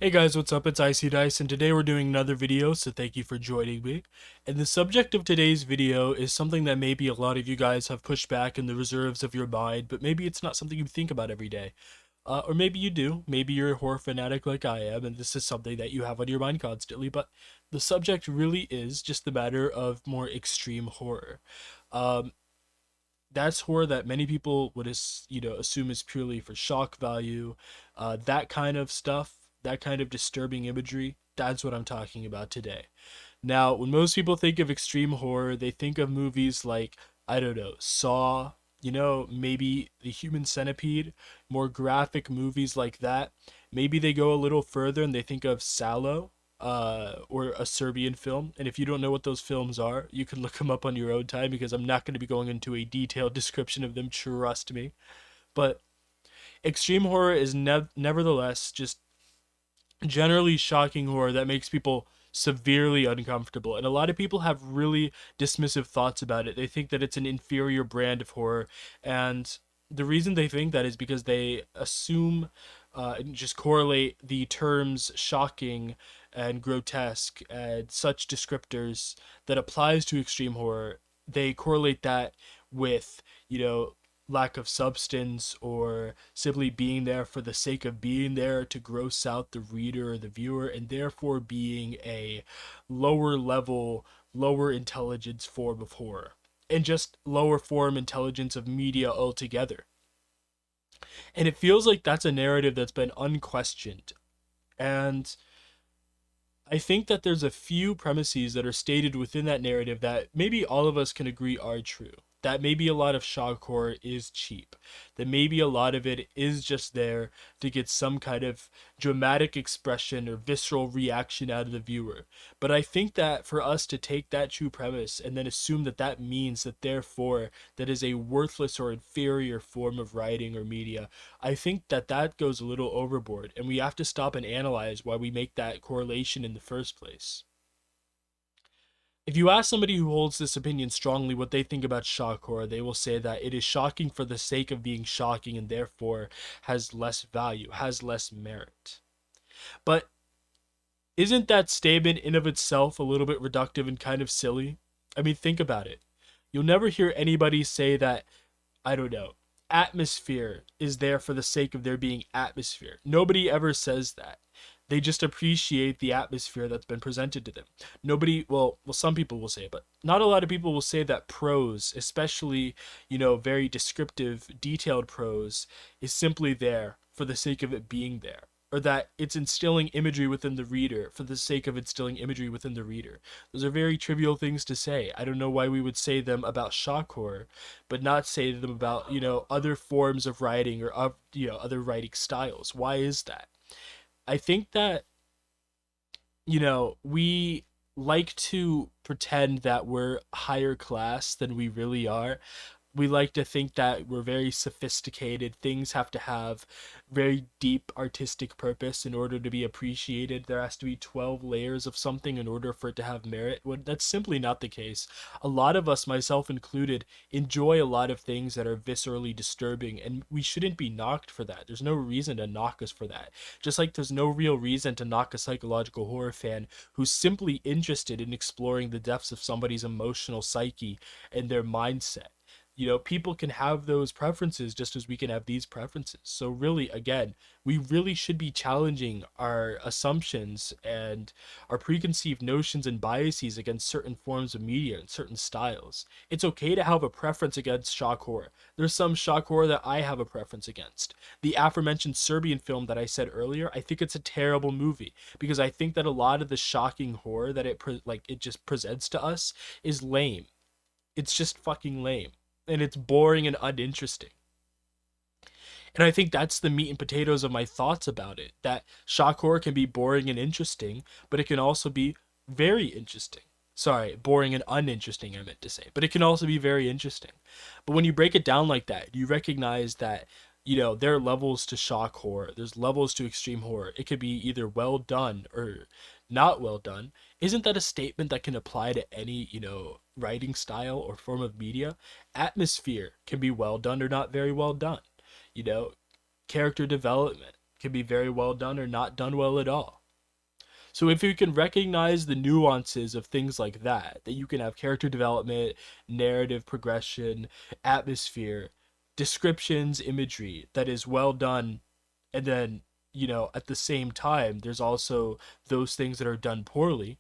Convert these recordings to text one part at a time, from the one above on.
Hey guys, what's up? It's Icy Dice, and today we're doing another video, so thank you for joining me. And the subject of today's video is something that maybe a lot of you guys have pushed back in the reserves of your mind, but maybe it's not something you think about every day. Or maybe you do. Maybe you're a horror fanatic like I am, and this is something that you have on your mind constantly, but the subject really is just the matter of more extreme horror. Um, that's horror that many people would assume is purely for shock value, that kind of stuff, that kind of disturbing imagery. That's what I'm talking about today. Now, when most people think of extreme horror, they think of movies like, I don't know, Saw, maybe The Human Centipede, more graphic movies like that. Maybe they go a little further and they think of Sallow, or a Serbian film. And if you don't know what those films are, you can look them up on your own time because I'm not going to be going into a detailed description of them, trust me. But extreme horror is nevertheless just generally shocking horror that makes people severely uncomfortable. And a lot of people have really dismissive thoughts about it. They think that it's an inferior brand of horror. And the reason they think that is because they assume and just correlate the terms shocking and grotesque and such descriptors that applies to extreme horror. They correlate that with, lack of substance or simply being there for the sake of being there to gross out the reader or the viewer, and therefore being a lower level, lower intelligence form of horror and just lower form intelligence of media altogether. And it feels like that's a narrative that's been unquestioned. And I think that there's a few premises that are stated within that narrative that maybe all of us can agree are true. That maybe a lot of shock horror is cheap. That maybe a lot of it is just there to get some kind of dramatic expression or visceral reaction out of the viewer. But I think that for us to take that true premise and then assume that that means that therefore that is a worthless or inferior form of writing or media, I think that that goes a little overboard, and we have to stop and analyze why we make that correlation in the first place. If you ask somebody who holds this opinion strongly what they think about shock horror, they will say that it is shocking for the sake of being shocking and therefore has less value, has less merit. But isn't that statement in of itself a little bit reductive and kind of silly? I mean, think about it. You'll never hear anybody say that, I don't know, atmosphere is there for the sake of there being atmosphere. Nobody ever says that. They just appreciate the atmosphere that's been presented to them. Nobody, some people will say it, but not a lot of people will say that prose, especially, very descriptive, detailed prose, is simply there for the sake of it being there, or that it's instilling imagery within the reader for the sake of instilling imagery within the reader. Those are very trivial things to say. I don't know why we would say them about shock horror, but not say them about, other forms of writing or of, other writing styles. Why is that? I think that, we like to pretend that we're higher class than we really are. We like to think that we're very sophisticated. Things have to have very deep artistic purpose in order to be appreciated. There has to be 12 layers of something in order for it to have merit. Well, that's simply not the case. A lot of us, myself included, enjoy a lot of things that are viscerally disturbing, and we shouldn't be knocked for that. There's no reason to knock us for that. Just like there's no real reason to knock a psychological horror fan who's simply interested in exploring the depths of somebody's emotional psyche and their mindset. People can have those preferences just as we can have these preferences. So really, again, we really should be challenging our assumptions and our preconceived notions and biases against certain forms of media and certain styles. It's okay to have a preference against shock horror. There's some shock horror that I have a preference against. The aforementioned Serbian film that I said earlier, I think it's a terrible movie because I think that a lot of the shocking horror that it just presents to us is lame. It's just fucking lame, and it's boring and uninteresting. And I think that's the meat and potatoes of my thoughts about it. That shock horror can be boring and interesting, but it can also be very interesting. Sorry, boring and uninteresting, I meant to say. But it can also be very interesting. But when you break it down like that, you recognize that, there are levels to shock horror. There's levels to extreme horror. It could be either well done or not well done. Isn't that a statement that can apply to any, writing style or form of media? Atmosphere can be well done or not very well done. You know, Character development can be very well done or not done well at all. So if you can recognize the nuances of things like that you can have character development, narrative progression, atmosphere, descriptions, imagery that is well done, and then, at the same time, there's also those things that are done poorly.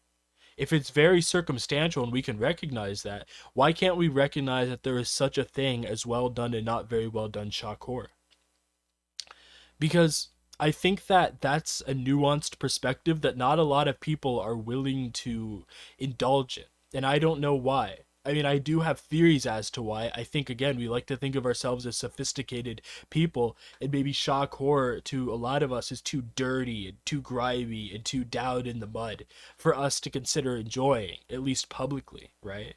If it's very circumstantial and we can recognize that, why can't we recognize that there is such a thing as well done and not very well done shock horror? Because I think that that's a nuanced perspective that not a lot of people are willing to indulge in. And I don't know why. I mean, I do have theories as to why. I think, again, we like to think of ourselves as sophisticated people, and maybe shock horror to a lot of us is too dirty and too grimy and too down in the mud for us to consider enjoying, at least publicly, right?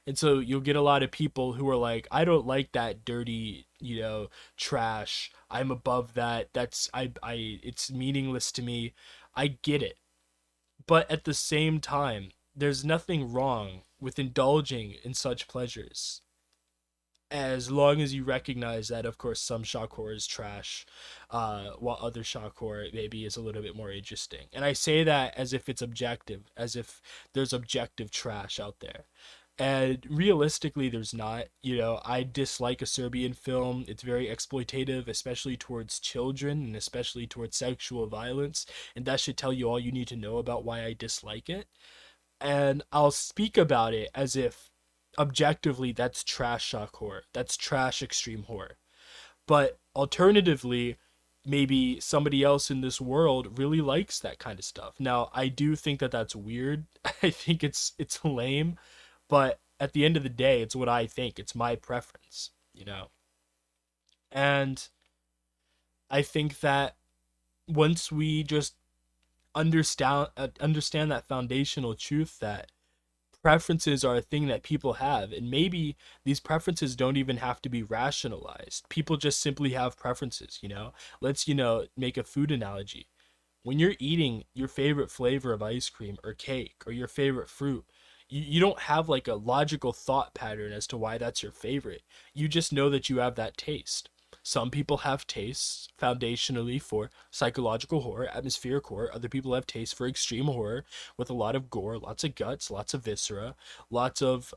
And so you'll get a lot of people who are like, I don't like that dirty, trash. I'm above that. It's meaningless to me. I get it. But at the same time, there's nothing wrong with indulging in such pleasures, as long as you recognize that, of course, some shock horror is trash, while other shock horror maybe is a little bit more interesting. And I say that as if it's objective, as if there's objective trash out there. And realistically, there's not. I dislike a Serbian film. It's very exploitative, especially towards children and especially towards sexual violence. And that should tell you all you need to know about why I dislike it. And I'll speak about it as if objectively that's trash shock horror. That's trash extreme horror. But alternatively, maybe somebody else in this world really likes that kind of stuff. Now, I do think that that's weird. I think it's lame, but at the end of the day, it's what I think. It's my preference. And I think that once we just understand that foundational truth that preferences are a thing that people have, and maybe these preferences don't even have to be rationalized. People just simply have preferences. Let's make a food analogy. When you're eating your favorite flavor of ice cream or cake or your favorite fruit, you don't have like a logical thought pattern as to why that's your favorite. You just know that you have that taste. Some people have tastes foundationally for psychological horror, atmospheric horror. Other people have tastes for extreme horror with a lot of gore, lots of guts, lots of viscera, lots of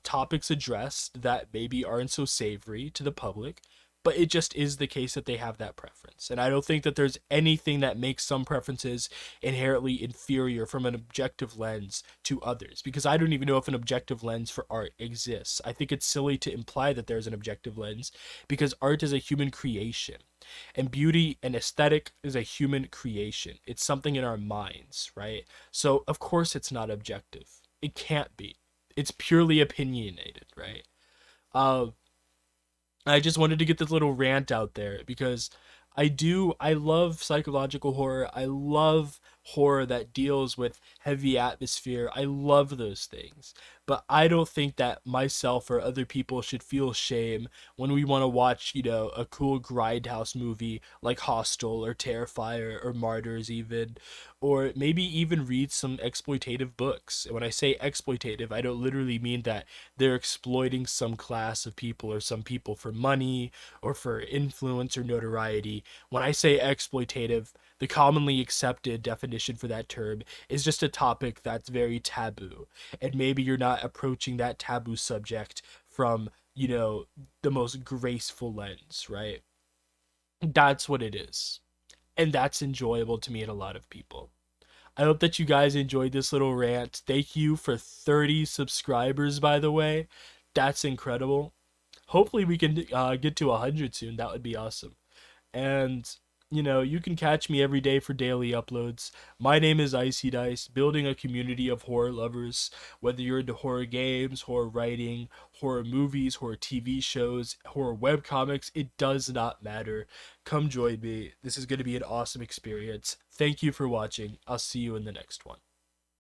topics addressed that maybe aren't so savory to the public. But it just is the case that they have that preference. And I don't think that there's anything that makes some preferences inherently inferior from an objective lens to others, because I don't even know if an objective lens for art exists. I think it's silly to imply that there's an objective lens because art is a human creation, and beauty and aesthetic is a human creation. It's something in our minds, right? So, of course, it's not objective. It can't be. It's purely opinionated, right? Uh, I just wanted to get this little rant out there because I love psychological horror. I love horror that deals with heavy atmosphere. I love those things. But I don't think that myself or other people should feel shame when we want to watch, a cool grindhouse movie like Hostel or Terrifier or Martyrs even, or maybe even read some exploitative books. And when I say exploitative, I don't literally mean that they're exploiting some class of people or some people for money or for influence or notoriety. When I say exploitative, the commonly accepted definition for that term is just a topic that's very taboo. And maybe you're not approaching that taboo subject from, the most graceful lens, right? That's what it is. And that's enjoyable to me and a lot of people. I hope that you guys enjoyed this little rant. Thank you for 30 subscribers, by the way. That's incredible. Hopefully, we can get to 100 soon. That would be awesome. And you can catch me every day for daily uploads. My name is Icy Dice, building a community of horror lovers. Whether you're into horror games, horror writing, horror movies, horror TV shows, horror webcomics, it does not matter. Come join me. This is going to be an awesome experience. Thank you for watching. I'll see you in the next one.